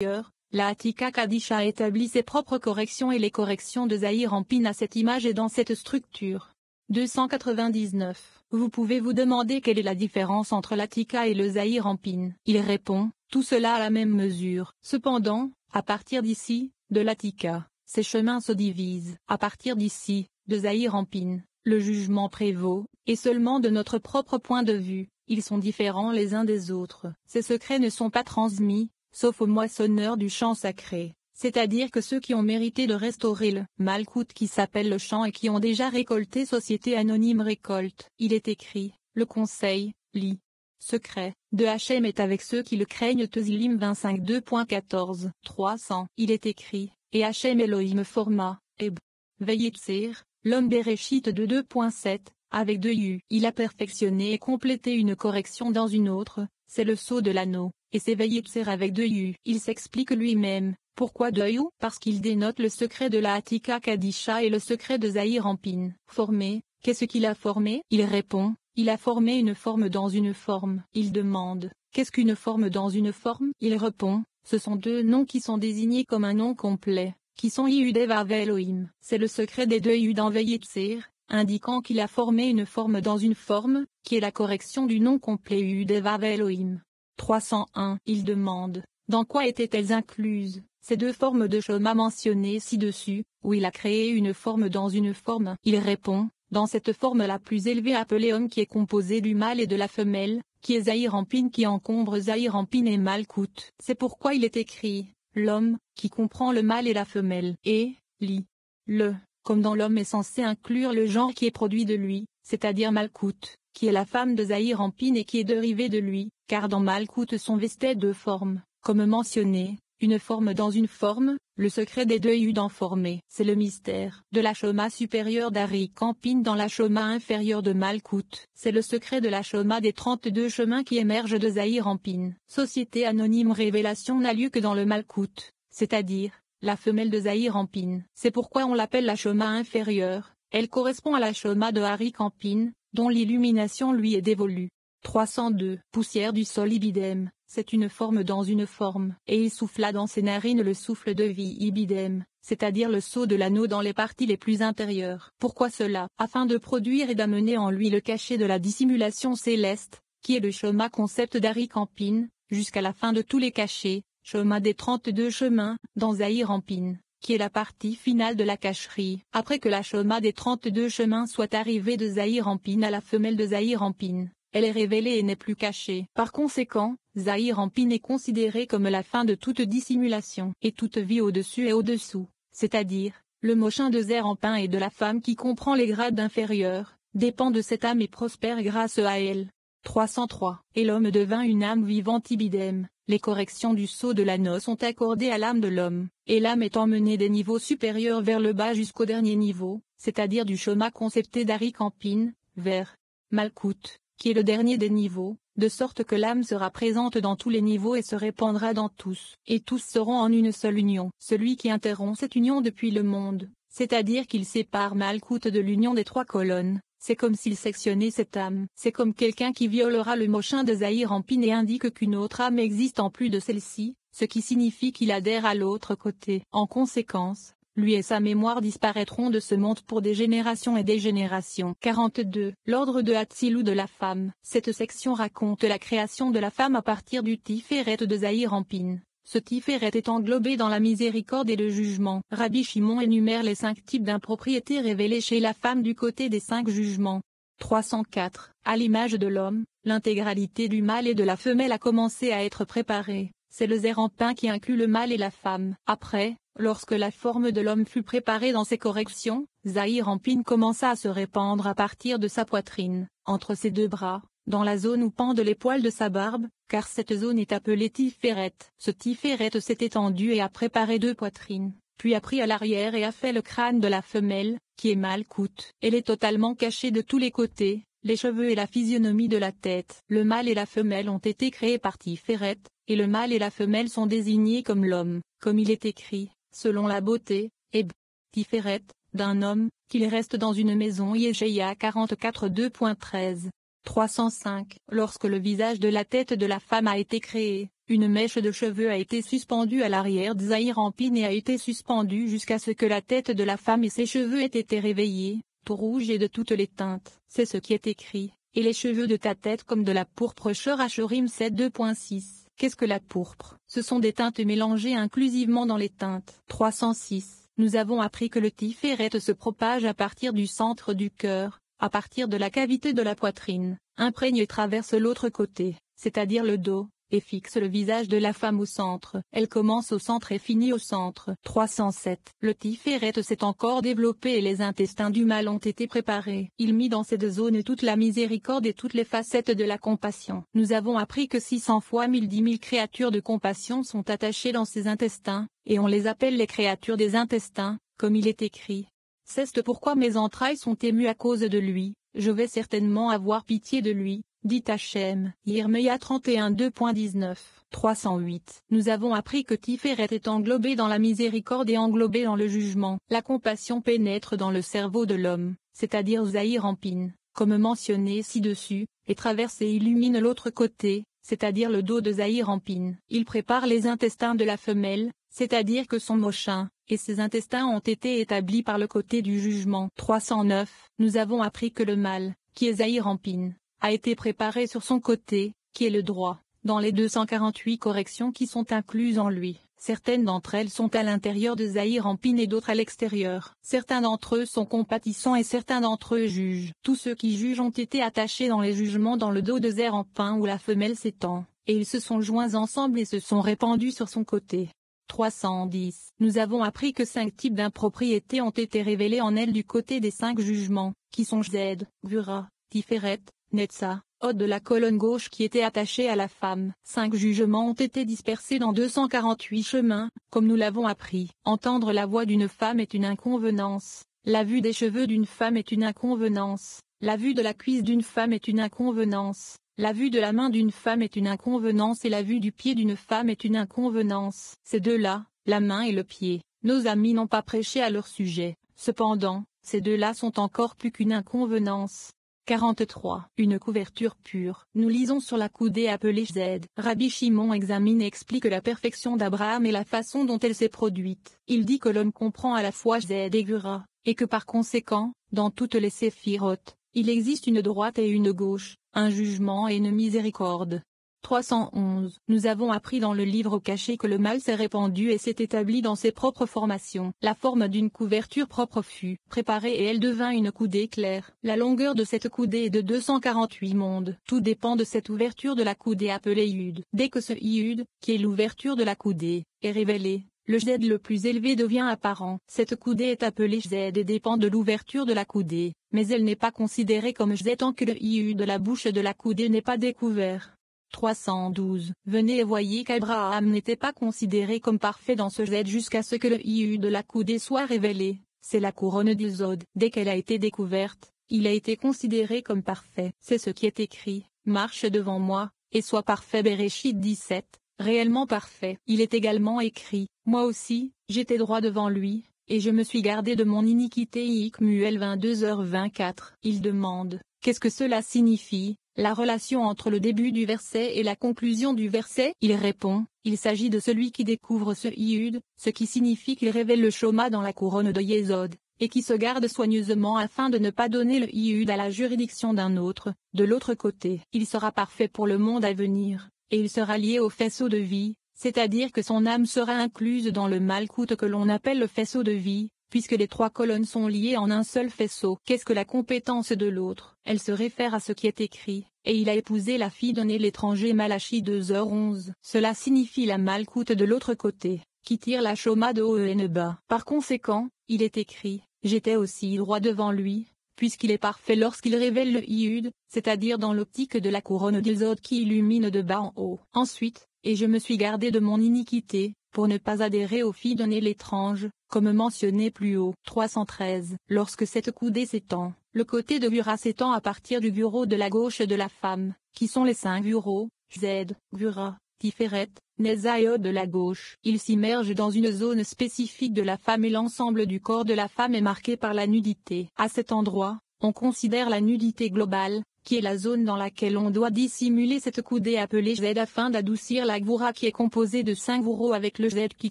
La Hattika Kadisha a établi ses propres corrections et les corrections de Zahir Anpin à cette image et dans cette structure. 299. Vous pouvez vous demander quelle est la différence entre l'Hattika et le Zahir Anpin. Il répond, tout cela à la même mesure. Cependant, à partir d'ici, de l'Hattika, ces chemins se divisent. À partir d'ici, de Zahir Anpin, le jugement prévaut, et seulement de notre propre point de vue, ils sont différents les uns des autres. Ces secrets ne sont pas transmis, sauf aux moissonneurs du champ sacré, c'est-à-dire que ceux qui ont mérité de restaurer le Malkout qui s'appelle le champ et qui ont déjà récolté Société Anonyme Récolte. Il est écrit, le conseil, lit. Secret, de Hachem est avec ceux qui le craignent. Teuzilim 25 2.14, 300. Il est écrit, et Hachem Elohim forma, Eb. Vayetzer, l'homme Bereshit de 2.7, avec 2 U. Il a perfectionné et complété une correction dans une autre, c'est le sceau de l'anneau. Et c'est Vayetzer avec 2 U. Il s'explique lui-même. Pourquoi 2 U? Parce qu'il dénote le secret de la Hattika Kadisha et le secret de Zahir Anpin. Formé, qu'est-ce qu'il a formé? Il répond, il a formé une forme dans une forme. Il demande, qu'est-ce qu'une forme dans une forme? Il répond, ce sont 2 noms qui sont désignés comme un nom complet, qui sont Yehudev Ave Elohim. C'est le secret des 2 U dans Vayetzer, indiquant qu'il a formé une forme dans une forme, qui est la correction du nom complet Yehudev Ave Elohim. 301. Il demande, dans quoi étaient-elles incluses, ces 2 formes de Shema mentionnées ci-dessus, où il a créé une forme dans une forme? Il répond, dans cette forme la plus élevée appelée homme qui est composée du mâle et de la femelle, qui est Zahir Anpin qui encombre Zahir Anpin et Malkout. C'est pourquoi il est écrit, l'homme, qui comprend le mâle et la femelle, et, lit. Le, comme dans l'homme est censé inclure le genre qui est produit de lui, c'est-à-dire Malkout, qui est la femme de Zahir Anpin et qui est dérivée de lui, car dans Malkout sont vestées 2 formes, comme mentionné, une forme dans une forme, le secret des 2 U dans formé. C'est le mystère de la Shoma supérieure d'Arik Anpin dans la Shoma inférieure de Malkout. C'est le secret de la Shoma des 32 chemins qui émergent de Zahir Anpin. Société Anonyme Révélation n'a lieu que dans le Malkout, c'est-à-dire, la femelle de Zahir Anpin. C'est pourquoi on l'appelle la Shoma inférieure, elle correspond à la Shoma de Arik Anpin, dont l'illumination lui est dévolue. 302. Poussière du sol Ibidem, c'est une forme dans une forme, et il souffla dans ses narines le souffle de vie Ibidem, c'est-à-dire le sceau de l'anneau dans les parties les plus intérieures. Pourquoi cela? Afin de produire et d'amener en lui le cachet de la dissimulation céleste, qui est le Shoma concept d'Arik Anpin, jusqu'à la fin de tous les cachets, Shoma des 32 chemins, dans Zahir Anpin, qui est la partie finale de la cacherie. Après que la Shoma des 32 chemins soit arrivée de Zahir Anpin à la femelle de Zahir Anpin, elle est révélée et n'est plus cachée. Par conséquent, Zahir Anpin est considéré comme la fin de toute dissimulation et toute vie au-dessus et au-dessous, c'est-à-dire, le mochin de Zahir Anpin et de la femme qui comprend les grades inférieurs, dépend de cette âme et prospère grâce à elle. 303. Et l'homme devint une âme vivante Ibidem, les corrections du sceau de l'anneau sont accordées à l'âme de l'homme, et l'âme est emmenée des niveaux supérieurs vers le bas jusqu'au dernier niveau, c'est-à-dire du Shoma concepté d'Arik Anpin, vers Malkout, qui est le dernier des niveaux, de sorte que l'âme sera présente dans tous les niveaux et se répandra dans tous, et tous seront en une seule union. Celui qui interrompt cette union depuis le monde, c'est-à-dire qu'il sépare Malkout de l'union des 3 colonnes, c'est comme s'il sectionnait cette âme. C'est comme quelqu'un qui violera le mochin de Zahir Anpin et indique qu'une autre âme existe en plus de celle-ci, ce qui signifie qu'il adhère à l'autre côté. En conséquence, lui et sa mémoire disparaîtront de ce monde pour des générations et des générations. 42. L'ordre de Hatsilou de la femme. Cette section raconte la création de la femme à partir du Tiferet de Zahir Anpin. Ce Tiferet est englobé dans la miséricorde et le jugement. Rabbi Shimon énumère les 5 types d'impropriétés révélées chez la femme du côté des 5 jugements. 304. À l'image de l'homme, l'intégralité du mâle et de la femelle a commencé à être préparée. C'est le Zahir Anpin qui inclut le mâle et la femme. Après, lorsque la forme de l'homme fut préparée dans ses corrections, Zahir Anpin commença à se répandre à partir de sa poitrine, entre ses 2 bras, dans la zone où pendent les poils de sa barbe, car cette zone est appelée Tiferet. Ce Tiferet s'est étendu et a préparé 2 poitrines, puis a pris à l'arrière et a fait le crâne de la femelle, qui est Malkout. Elle est totalement cachée de tous les côtés, les cheveux et la physionomie de la tête. Le mâle et la femelle ont été créés par Tiferet, et le mâle et la femelle sont désignés comme l'homme, comme il est écrit, selon la beauté, et Tiferet, d'un homme, qu'il reste dans une maison. Yeshaïa 44 2.13. 305. Lorsque le visage de la tête de la femme a été créé, Une mèche de cheveux a été suspendue à l'arrière de Zahir Ampine et a été suspendue jusqu'à ce que la tête de la femme et ses cheveux aient été réveillés, tout rouge et de toutes les teintes. C'est ce qui est écrit. Et les cheveux de ta tête comme de la pourpre. Shor Hashorim 7 2.6. Qu'est-ce que la pourpre? Ce sont des teintes mélangées inclusivement dans les teintes. 306. Nous avons appris que le Tiferet se propage à partir du centre du cœur, à partir de la cavité de la poitrine, imprègne et traverse l'autre côté, c'est-à-dire le dos, et fixe le visage de la femme au centre. Elle commence au centre et finit au centre. 307. Le Tiferet s'est encore développé et les intestins du mâle ont été préparés. Il mit dans cette zone toute la miséricorde et toutes les facettes de la compassion. Nous avons appris que 600 fois 1000 créatures de compassion sont attachées dans ces intestins, et on les appelle les créatures des intestins, comme il est écrit. C'est pourquoi mes entrailles sont émues à cause de lui, je vais certainement avoir pitié de lui, dit Hachem. Yeremia 31 2.19. 308. Nous avons appris que Tiferet est englobé dans la miséricorde et englobé dans le jugement. La compassion pénètre dans le cerveau de l'homme, c'est-à-dire Zahir Ampine, comme mentionné ci-dessus, et traverse et illumine l'autre côté, c'est-à-dire le dos de Zahir Ampine. Il prépare les intestins de la femelle, c'est-à-dire que son mochin, et ses intestins ont été établis par le côté du jugement. 309. Nous avons appris que le mâle, qui est Zahir Ampine, a été préparé sur son côté, qui est le droit, dans les 248 corrections qui sont incluses en lui. Certaines d'entre elles sont à l'intérieur de Zahir Ampine et d'autres à l'extérieur. Certains d'entre eux sont compatissants et certains d'entre eux jugent. Tous ceux qui jugent ont été attachés dans les jugements dans le dos de Zahir Ampine où la femelle s'étend, et ils se sont joints ensemble et se sont répandus sur son côté. 310. Nous avons appris que 5 types d'impropriétés ont été révélés en elle du côté des 5 jugements, qui sont Zed, Gvura, Tiferet, Netza, Hod de la colonne gauche qui était attachée à la femme. 5 jugements ont été dispersés dans 248 chemins, comme nous l'avons appris. Entendre la voix d'une femme est une inconvenance. La vue des cheveux d'une femme est une inconvenance. La vue de la cuisse d'une femme est une inconvenance. La vue de la main d'une femme est une inconvenance et la vue du pied d'une femme est une inconvenance. Ces deux-là, la main et le pied, nos amis n'ont pas prêché à leur sujet. Cependant, ces deux-là sont encore plus qu'une inconvenance. 43. Une couverture pure. Nous lisons sur la coudée appelée Zed. Rabbi Shimon examine et explique la perfection d'Abraham et la façon dont elle s'est produite. Il dit que l'homme comprend à la fois Zed et Gvura, et que par conséquent, dans toutes les séphirotes, il existe une droite et une gauche, un jugement et une miséricorde. 311. Nous avons appris dans le livre caché que le mal s'est répandu et s'est établi dans ses propres formations. La forme d'une couverture propre fut préparée et elle devint une coudée claire. La longueur de cette coudée est de 248 mondes. Tout dépend de cette ouverture de la coudée appelée Yud. Dès que ce Yud, qui est l'ouverture de la coudée, est révélé, le Zed le plus élevé devient apparent. Cette coudée est appelée Zed et dépend de l'ouverture de la coudée, mais elle n'est pas considérée comme Zed tant que le Yud de la bouche de la coudée n'est pas découvert. 312. Venez et voyez qu'Abraham n'était pas considéré comme parfait dans ce Zed jusqu'à ce que le Yud de la coudée soit révélé. C'est la couronne d'Ilzod. Dès qu'elle a été découverte, il a été considéré comme parfait. C'est ce qui est écrit. Marche devant moi, et sois parfait. Bereshit 17. Réellement parfait. Il est également écrit, moi aussi, j'étais droit devant lui, et je me suis gardé de mon iniquité. Yikmuel 22h24. Il demande, qu'est-ce que cela signifie, la relation entre le début du verset et la conclusion du verset? Il répond, il s'agit de celui qui découvre ce Yud, ce qui signifie qu'il révèle le Shoma dans la couronne de Yesod, et qui se garde soigneusement afin de ne pas donner le Yud à la juridiction d'un autre. De l'autre côté, il sera parfait pour le monde à venir, et il sera lié au faisceau de vie, c'est-à-dire que son âme sera incluse dans le Malkout que l'on appelle le faisceau de vie, puisque les 3 colonnes sont liées en un seul faisceau. Qu'est-ce que la compétence de l'autre? Elle se réfère à ce qui est écrit, et il a épousé la fille donnée l'étranger. Malachi 2h11. Cela signifie la Malkout de l'autre côté, qui tire la Shoma de haut et bas. Par conséquent, il est écrit, j'étais aussi droit devant lui, puisqu'il est parfait lorsqu'il révèle le Yud, c'est-à-dire dans l'optique de la couronne d'Ilzod qui illumine de bas en haut. Ensuite, et je me suis gardé de mon iniquité, pour ne pas adhérer aux filles données l'étrange, comme mentionné plus haut. 313. Lorsque cette coudée s'étend, le côté de Gvura s'étend à partir du bureau de la gauche de la femme, qui sont les 5 bureaux, Zed, Gvura, Tiferet, Netza et Hod de la gauche. Il s'immerge dans une zone spécifique de la femme et l'ensemble du corps de la femme est marqué par la nudité. À cet endroit, on considère la nudité globale, qui est la zone dans laquelle on doit dissimuler cette coudée appelée Z afin d'adoucir la gvoura qui est composée de 5 gvurot avec le Z qui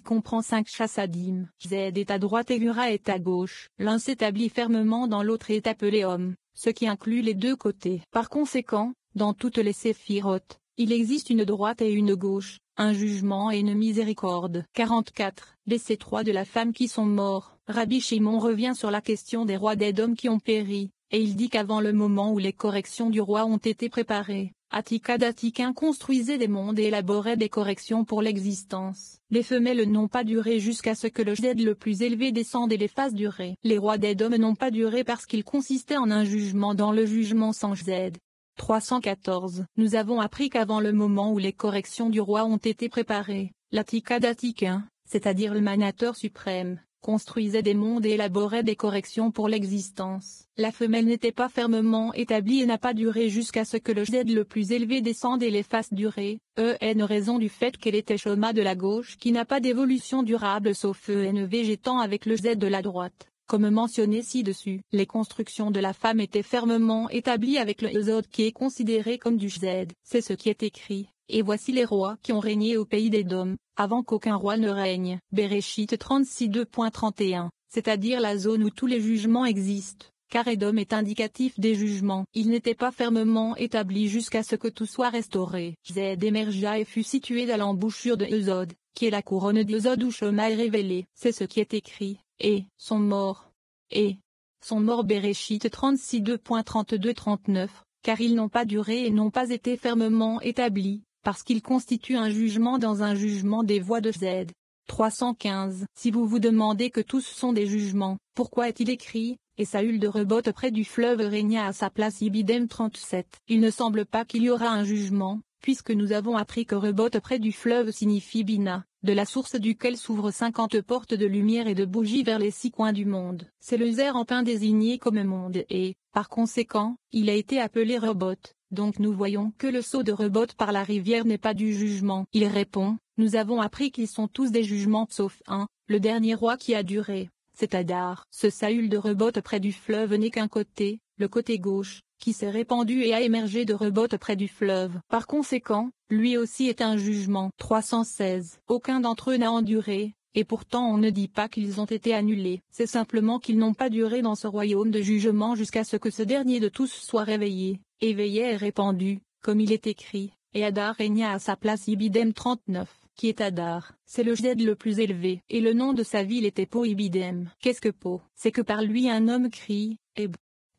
comprend 5 chassadim. Z est à droite et Gvura est à gauche. L'un s'établit fermement dans l'autre et est appelé homme, ce qui inclut les deux côtés. Par conséquent, dans toutes les séphirotes, il existe une droite et une gauche, un jugement et une miséricorde. 44. Décès 3 de la femme qui sont morts. Rabbi Shimon revient sur la question des rois d'Édom qui ont péri, et il dit qu'avant le moment où les corrections du roi ont été préparées, Atikad Atikin construisait des mondes et élaborait des corrections pour l'existence. Les femelles n'ont pas duré jusqu'à ce que le Z le plus élevé descende et les fasse durer. Les rois d'Édom n'ont pas duré parce qu'ils consistaient en un jugement dans le jugement sans Z. 314. Nous avons appris qu'avant le moment où les corrections du roi ont été préparées, l'Atikad Atikin, c'est-à-dire le manateur suprême, construisait des mondes et élaborait des corrections pour l'existence. La femelle n'était pas fermement établie et n'a pas duré jusqu'à ce que le Z le plus élevé descende et les fasse durer, en raison du fait qu'elle était Shoma de la gauche qui n'a pas d'évolution durable sauf en végétant avec le Z de la droite. Comme mentionné ci-dessus, les constructions de la femme étaient fermement établies avec le Zod qui est considéré comme du Z. C'est ce qui est écrit. Et voici les rois qui ont régné au pays d'Édom, avant qu'aucun roi ne règne. Bereshit 36:2.31, c'est-à-dire la zone où tous les jugements existent, car Édom est indicatif des jugements. Il n'était pas fermement établi jusqu'à ce que tout soit restauré. Z émergea et fut situé à l'embouchure de Zod, qui est la couronne de Zod où Shoma est révélé. C'est ce qui est écrit. Et sont morts. Bereshit 36:2.32-39, car ils n'ont pas duré et n'ont pas été fermement établis, parce qu'ils constituent un jugement dans un jugement des voies de Z. 315. Si vous vous demandez que tous sont des jugements, pourquoi est-il écrit, et Saül de Rebot près du fleuve régna à sa place Ibidem 37. Il ne semble pas qu'il y aura un jugement, puisque nous avons appris que Rebot près du fleuve signifie Bina, de la source duquel s'ouvrent 50 portes de lumière et de bougies vers les 6 coins du monde. C'est le Zer en pain désigné comme monde et, par conséquent, il a été appelé Rebot. Donc nous voyons que le saut de Rebot par la rivière n'est pas du jugement. Il répond, nous avons appris qu'ils sont tous des jugements sauf un, le dernier roi qui a duré, c'est Hadar. Ce Saül de Rebot près du fleuve n'est qu'un côté, le côté gauche, qui s'est répandu et a émergé de Rebot près du fleuve. Par conséquent, lui aussi est un jugement. 316. Aucun d'entre eux n'a enduré, et pourtant on ne dit pas qu'ils ont été annulés. C'est simplement qu'ils n'ont pas duré dans ce royaume de jugement jusqu'à ce que ce dernier de tous soit réveillé, éveillé et répandu, comme il est écrit, et Hadar régna à sa place Ibidem 39. Qui est Hadar? C'est le Z le plus élevé. Et le nom de sa ville était Po Ibidem. Qu'est-ce que Po? C'est que par lui un homme crie,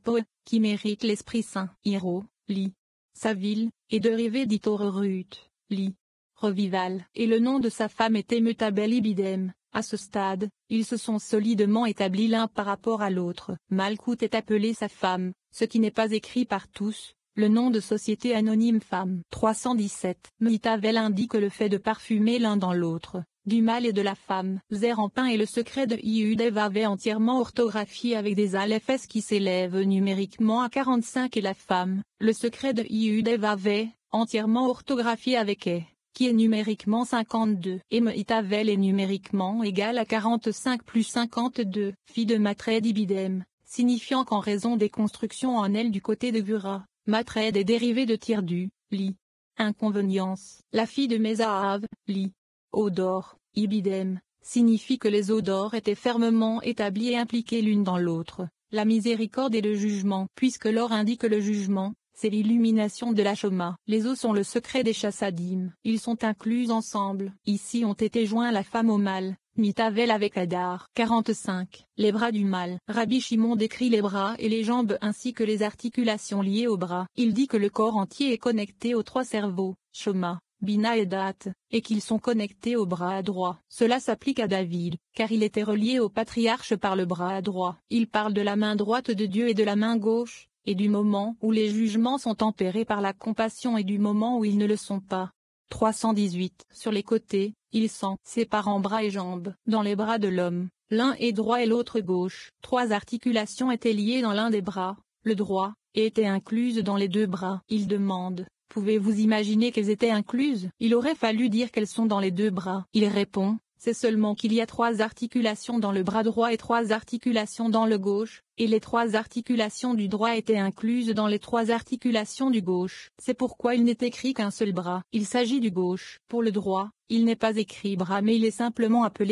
Po, qui mérite l'Esprit Saint. Hiro, Li. Sa ville, est dérivé d'Itorerut, Li. Revival. Et le nom de sa femme était Mutabel Ibidem. À ce stade, ils se sont solidement établis l'un par rapport à l'autre. Malkout est appelée sa femme, ce qui n'est pas écrit par tous. Le nom de société anonyme femme. 317. Mitavel indique le fait de parfumer l'un dans l'autre, du mâle et de la femme. Zer en pain et le secret de Iudev avait entièrement orthographié avec des alephes qui s'élèvent numériquement à 45 et la femme, le secret de Iudev avait, entièrement orthographié avec E, qui est numériquement 52. Et Mitavel est numériquement égal à 45 plus 52. Fille de Matred Ibidem, signifiant qu'en raison des constructions en elle du côté de Gvura, Matred est dérivé de Tirdu, Li. Inconvénience. La fille de Mézaav, Li. Odor, Ibidem, signifie que les odors étaient fermement établis et impliqués l'une dans l'autre. La miséricorde et le jugement. Puisque l'or indique le jugement, c'est l'illumination de la Shoma. Les eaux sont le secret des chassadim. Ils sont inclus ensemble. Ici ont été joints la femme au mâle. Mitavel avec Hadar. 45. Les bras du mâle. Rabbi Shimon décrit les bras et les jambes ainsi que les articulations liées aux bras. Il dit que le corps entier est connecté aux 3 cerveaux, Shoma, Bina et Dat, et qu'ils sont connectés au bras droit. Cela s'applique à David, car il était relié au patriarche par le bras droit. Il parle de la main droite de Dieu et de la main gauche, et du moment où les jugements sont tempérés par la compassion et du moment où ils ne le sont pas. 318. Sur les côtés, ils s'en séparent en bras et jambes. Dans les bras de l'homme, l'un est droit et l'autre gauche. 3 articulations étaient liées dans l'un des bras, le droit, et étaient incluses dans les 2 bras. Il demande, pouvez-vous imaginer qu'elles étaient incluses? Il aurait fallu dire qu'elles sont dans les 2 bras. Il répond, c'est seulement qu'il y a 3 articulations dans le bras droit et 3 articulations dans le gauche, et les 3 articulations du droit étaient incluses dans les 3 articulations du gauche. C'est pourquoi il n'est écrit qu'un seul bras. Il s'agit du gauche. Pour le droit, il n'est pas écrit bras mais il est simplement appelé